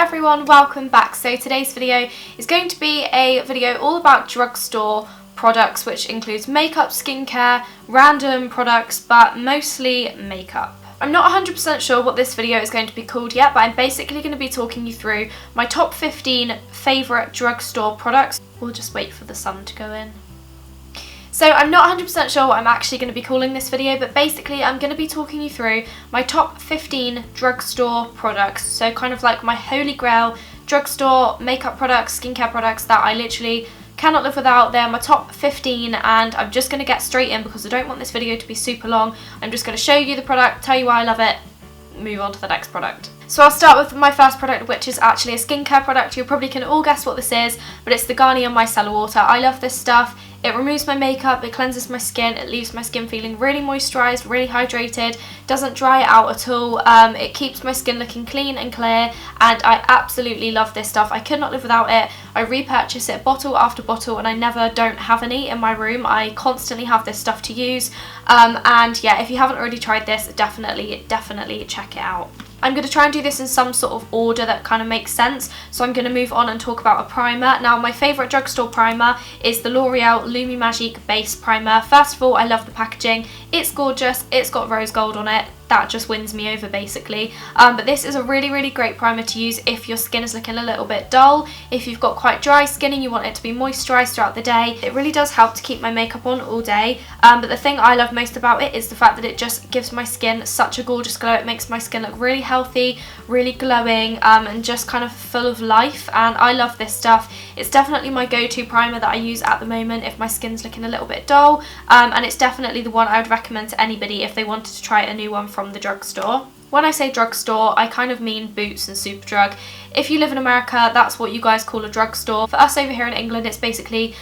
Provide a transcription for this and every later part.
everyone, welcome back. So today's video is going to be a video all about drugstore products, which includes makeup, skincare, random products, but mostly makeup. I'm not 100% sure what this video is going to be called yet, but I'm basically going to be talking you through my top 15 favourite drugstore products. We'll just wait for the sun to go in. So I'm not 100% sure what I'm actually going to be calling this video, but basically I'm going to be talking you through my top 15 drugstore products. So kind of like my holy grail drugstore makeup products, skincare products that I literally cannot live without. They're my top 15 and I'm just going to get straight in because I don't want this video to be super long. I'm just going to show you the product, tell you why I love it, move on to the next product. So I'll start with my first product, which is actually a skincare product. You probably can all guess what this is, but it's the Garnier Micellar Water. I love this stuff. It removes my makeup, it cleanses my skin, it leaves my skin feeling really moisturised, really hydrated, doesn't dry it out at all, it keeps my skin looking clean and clear, and I absolutely love this stuff. I could not live without it. I repurchase it bottle after bottle and I never don't have any in my room. I constantly have this stuff to use, and yeah, if you haven't already tried this, definitely check it out. I'm going to try and do this in some sort of order that kind of makes sense. So I'm going to move on and talk about a primer. Now my favourite drugstore primer is the L'Oreal Lumi Magique Base Primer. First of all, I love the packaging. It's gorgeous. It's got rose gold on it. That just wins me over basically. But this is a really great primer to use if your skin is looking a little bit dull, if you've got quite dry skin and you want it to be moisturised throughout the day. It really does help to keep my makeup on all day. But the thing I love most about it is the fact that it just gives my skin such a gorgeous glow. It makes my skin look really healthy, really glowing, and just kind of full of life, and I love this stuff. It's definitely my go-to primer that I use at the moment if my skin's looking a little bit dull, and it's definitely the one I would recommend to anybody if they wanted to try a new one from the drugstore. When I say drugstore, I kind of mean Boots and Superdrug. If you live in America, that's what you guys call a drugstore. For us over here in England, it's basically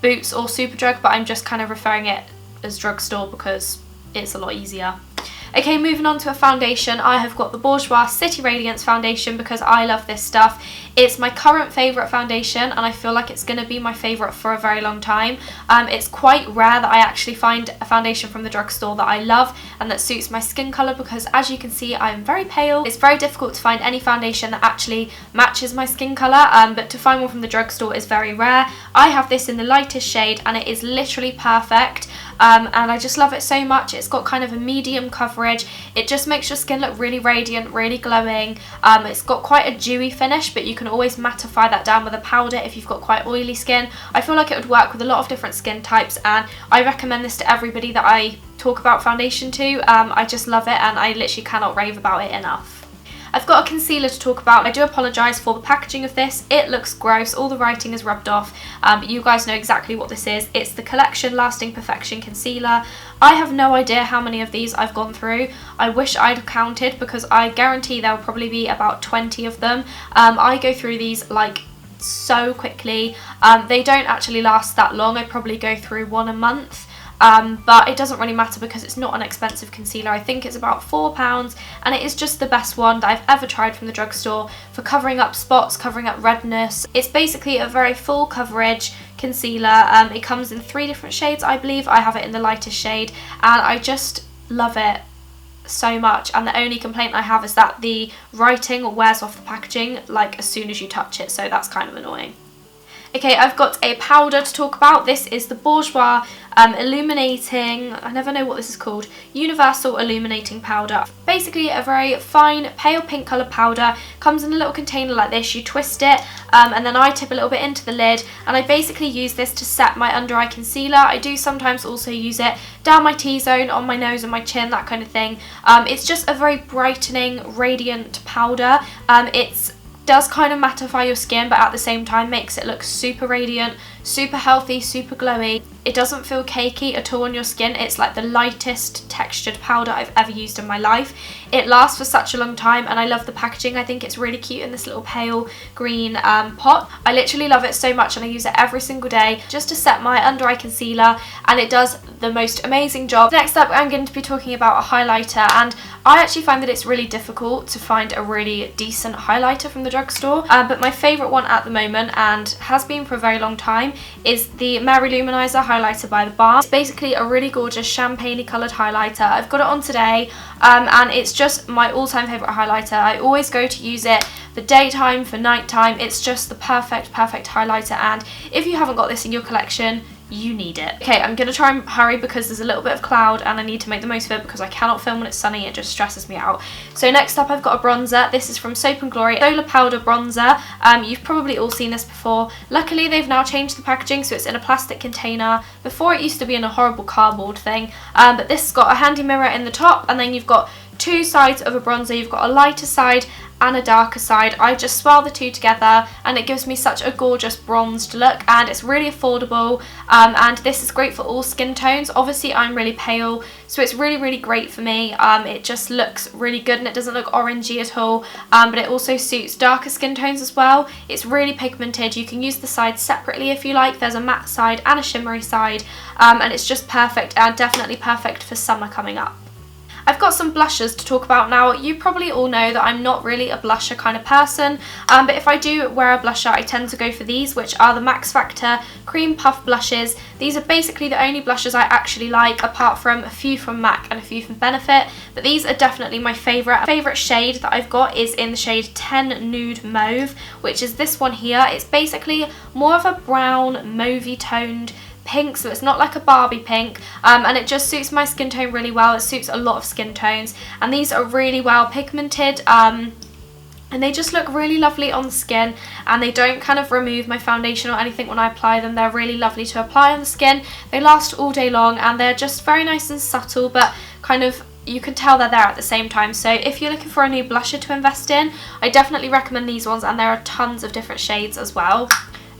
Boots or Superdrug, but I'm just kind of referring it as drugstore because it's a lot easier. Okay, moving on to a foundation. I have got the Bourjois City Radiance foundation because I love this stuff. It's my current favourite foundation and I feel like it's going to be my favourite for a very long time. It's quite rare that I actually find a foundation from the drugstore that I love and that suits my skin colour because, as you can see, I am very pale. It's very difficult to find any foundation that actually matches my skin colour, but to find one from the drugstore is very rare. I have this in the lightest shade and it is literally perfect. And I just love it so much. It's got kind of a medium coverage. It just makes your skin look really radiant, really glowing. It's got quite a dewy finish, but you can always mattify that down with a powder if you've got quite oily skin. I feel like it would work with a lot of different skin types, and I recommend this to everybody that I talk about foundation to. I just love it and I literally cannot rave about it enough. I've got a concealer to talk about. I do apologise for the packaging of this. It looks gross. All the writing is rubbed off. But you guys know exactly what this is. It's the Collection Lasting Perfection Concealer. I have no idea how many of these I've gone through. I wish I'd counted because I guarantee there will probably be about 20 of them. I go through these like so quickly. They don't actually last that long. I probably go through one a month. But it doesn't really matter because it's not an expensive concealer. I think it's about £4 and it is just the best one that I've ever tried from the drugstore for covering up spots, covering up redness. It's basically a very full coverage concealer. It comes in 3 different shades, I believe. I have it in the lightest shade and I just love it so much, and the only complaint I have is that the writing wears off the packaging like as soon as you touch it, so that's kind of annoying. Okay, I've got a powder to talk about. This is the Bourjois Illuminating, I never know what this is called, Universal Illuminating Powder. Basically a very fine pale pink coloured powder. Comes in a little container like this. You twist it and then I tip a little bit into the lid, and I basically use this to set my under eye concealer. I do sometimes also use it down my T-zone, on my nose and my chin, that kind of thing. It's just a very brightening, radiant powder. It does kind of mattify your skin, but at the same time makes it look super radiant, super healthy, super glowy. It doesn't feel cakey at all on your skin. It's like the lightest textured powder I've ever used in my life. It lasts for such a long time and I love the packaging. I think it's really cute in this little pale green pot. I literally love it so much and I use it every single day just to set my under eye concealer, and it does the most amazing job. Next up, I'm going to be talking about a highlighter, and I actually find that it's really difficult to find a really decent highlighter from the drugstore, but my favourite one at the moment, and has been for a very long time, is the Mary Luminizer highlighter by the Balm. It's basically a really gorgeous champagne-y coloured highlighter. I've got it on today and it's just my all-time favourite highlighter. I always go to use it for daytime, for nighttime. It's just the perfect highlighter, and if you haven't got this in your collection, you need it. Okay, I'm gonna try and hurry because there's a little bit of cloud and I need to make the most of it because I cannot film when it's sunny. It just stresses me out. So next up I've got a bronzer. This is from Soap&Glory Solar Powder Bronzer. You've probably all seen this before. Luckily they've now changed the packaging, so it's in a plastic container. Before it used to be in a horrible cardboard thing, but this has got a handy mirror in the top, and then you've got two sides of a bronzer. You've got a lighter side and a darker side. I just swirl the two together and it gives me such a gorgeous bronzed look, and it's really affordable, and this is great for all skin tones. Obviously I'm really pale, so it's really great for me. It just looks really good and it doesn't look orangey at all, but it also suits darker skin tones as well. It's really pigmented. You can use the sides separately if you like. There's a matte side and a shimmery side, and it's just perfect, and definitely perfect for summer coming up. I've got some blushes to talk about now. You probably all know that I'm not really a blusher kind of person, but if I do wear a blusher, I tend to go for these, which are the Max Factor Cream Puff Blushes. These are basically the only blushes I actually like, apart from a few from MAC and a few from Benefit, but these are definitely my favourite. Favourite shade that I've got is in the shade 10 Nude Mauve, which is this one here. It's basically more of a brown, mauvey toned pink, so it's not like a Barbie pink, and it just suits my skin tone really well. It suits a lot of skin tones, and these are really well pigmented, and they just look really lovely on the skin, and they don't kind of remove my foundation or anything when I apply them. They're really lovely to apply on the skin. They last all day long, and they're just very nice and subtle, but kind of you can tell they're there at the same time. So if you're looking for a new blusher to invest in, I definitely recommend these ones, and there are tons of different shades as well.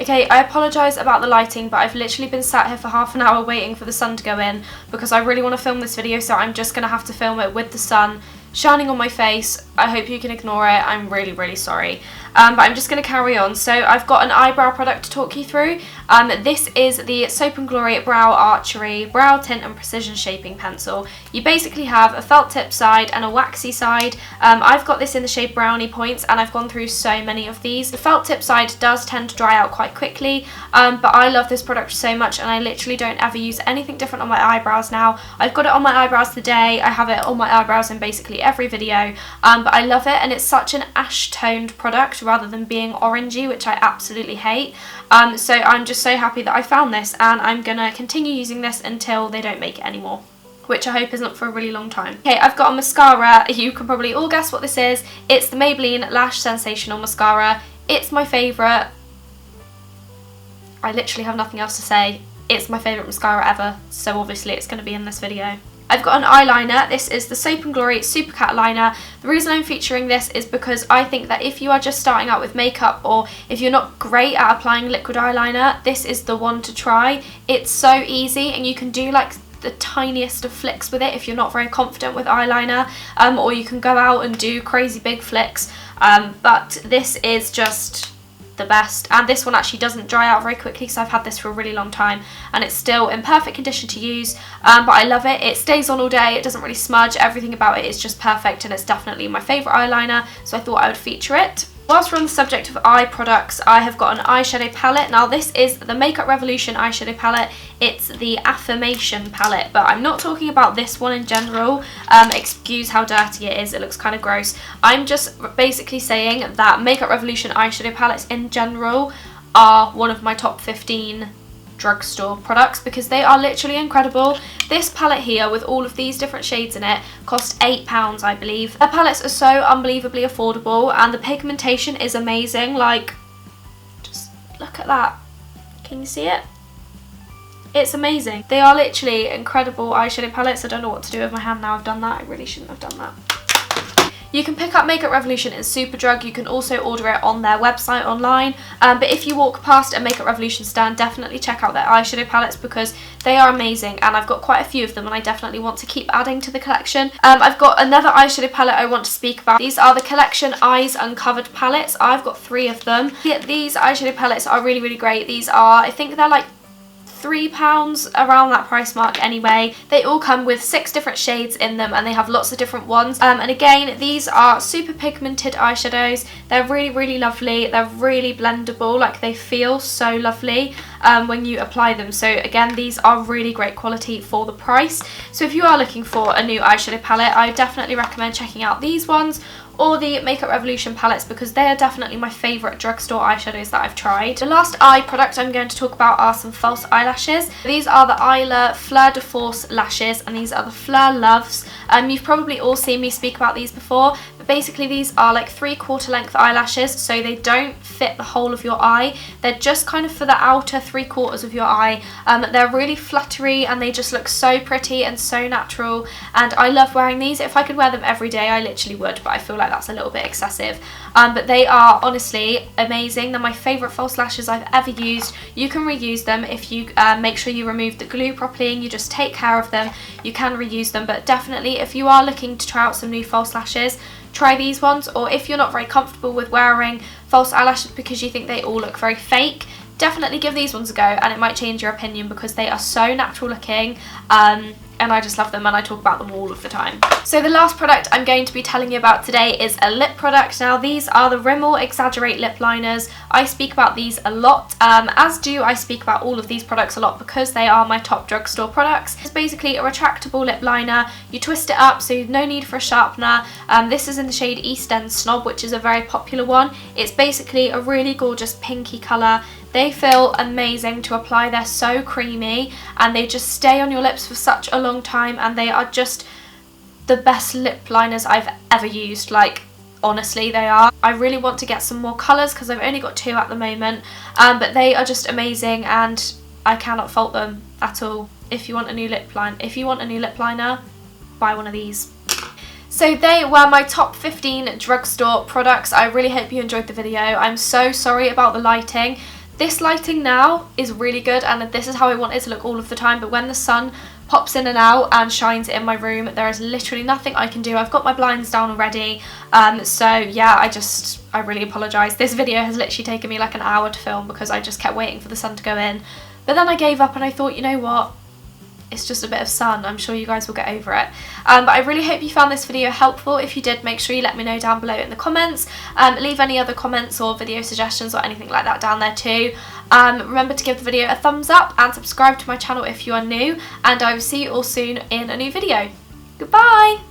Okay, I apologise about the lighting, but I've literally been sat here for half an hour waiting for the sun to go in because I really want to film this video, so I'm just going to have to film it with the sun shining on my face. I hope you can ignore it. I'm really sorry. But I'm just going to carry on. So I've got an eyebrow product to talk you through. This is the Soap&Glory Brow Archery Brow Tint and Precision Shaping Pencil. You basically have a felt tip side and a waxy side. I've got this in the shade Brownie Points, and I've gone through so many of these. The felt tip side does tend to dry out quite quickly, but I love this product so much, and I literally don't ever use anything different on my eyebrows now. I've got it on my eyebrows today. I have it on my eyebrows in basically every video, but I love it, and it's such an ash toned product rather than being orangey, which I absolutely hate. So I'm just so happy that I found this, and I'm gonna continue using this until they don't make it anymore, which I hope isn't for a really long time. Okay, I've got a mascara. You can probably all guess what this is. It's the Maybelline Lash Sensational Mascara. It's my favourite. I literally have nothing else to say. It's my favourite mascara ever, so obviously it's going to be in this video. I've got an eyeliner. This is the Soap&Glory Supercat liner. The reason I'm featuring this is because I think that if you are just starting out with makeup, or if you're not great at applying liquid eyeliner, this is the one to try. It's so easy, and you can do like the tiniest of flicks with it if you're not very confident with eyeliner, or you can go out and do crazy big flicks, but this is just the best. And this one actually doesn't dry out very quickly because I've had this for a really long time and it's still in perfect condition to use, but I love it. It stays on all day, it doesn't really smudge, everything about it is just perfect, and it's definitely my favourite eyeliner, so I thought I would feature it. Whilst we're on the subject of eye products, I have got an eyeshadow palette. Now this is the Makeup Revolution eyeshadow palette. It's the Affirmation palette, but I'm not talking about this one in general. Excuse how dirty it is, it looks kind of gross. I'm just basically saying that Makeup Revolution eyeshadow palettes in general are one of my top 15 drugstore products because they are literally incredible. This palette here with all of these different shades in it cost £8, I believe. Their palettes are so unbelievably affordable, and the pigmentation is amazing. Like, just look at that. Can you see it? It's amazing. They are literally incredible eyeshadow palettes. I don't know what to do with my hand now I've done that. I really shouldn't have done that. You can pick up Makeup Revolution in Superdrug. You can also order it on their website online, but if you walk past a Makeup Revolution stand, definitely check out their eyeshadow palettes because they are amazing, and I've got quite a few of them and I definitely want to keep adding to the collection. I've got another eyeshadow palette I want to speak about. These are the Collection Eyes Uncovered palettes. I've got 3 of them. These eyeshadow palettes are really great. These are, I think they're like £3, around that price mark anyway. They all come with 6 different shades in them, and they have lots of different ones, and again these are super pigmented eyeshadows. They're really lovely. They're really blendable, like they feel so lovely when you apply them. So again, these are really great quality for the price. So if you are looking for a new eyeshadow palette, I definitely recommend checking out these ones, or the Makeup Revolution palettes because they are definitely my favourite drugstore eyeshadows that I've tried. The last eye product I'm going to talk about are some false eyelashes. These are the Isla Fleur de Force lashes, and these are the Fleur Loves. You've probably all seen me speak about these before, but basically these are like 3/4 length eyelashes, so they don't fit the whole of your eye. They're just kind of for the outer 3/4 of your eye. They're really fluttery and they just look so pretty and so natural, and I love wearing these. If I could wear them every day, I literally would, but I feel like that's a little bit excessive. But they are honestly amazing. They're my favourite false lashes I've ever used. You can reuse them if you make sure you remove the glue properly and you just take care of them. You can reuse them, but definitely if you are looking to try out some new false lashes, try these ones. Or if you're not very comfortable with wearing false eyelashes because you think they all look very fake, definitely give these ones a go, and it might change your opinion because they are so natural looking. And I just love them and I talk about them all of the time. So the last product I'm going to be telling you about today is a lip product. Now these are the Rimmel Exaggerate lip liners. I speak about these a lot, as do I speak about all of these products a lot because they are my top drugstore products. It's basically a retractable lip liner. You twist it up, so no need for a sharpener. This is in the shade East End Snob, which is a very popular one. It's basically a really gorgeous pinky colour. They feel amazing to apply. They're so creamy and they just stay on your lips for such a long time, and they are just the best lip liners I've ever used. Like, honestly, they are. I really want to get some more colours because I've only got 2 at the moment, but they are just amazing and I cannot fault them at all. If you want a new lip liner, buy one of these. So they were my top 15 drugstore products. I really hope you enjoyed the video. I'm so sorry about the lighting. This lighting now is really good and this is how I want it to look all of the time, but when the sun pops in and out and shines in my room, there is literally nothing I can do. I've got my blinds down already, so yeah, I really apologise. This video has literally taken me like an hour to film because I just kept waiting for the sun to go in, but then I gave up and I thought, you know what? It's just a bit of sun. I'm sure you guys will get over it. But I really hope you found this video helpful. If you did, make sure you let me know down below in the comments. Leave any other comments or video suggestions or anything like that down there too. Remember to give the video a thumbs up and subscribe to my channel if you are new. And I will see you all soon in a new video. Goodbye!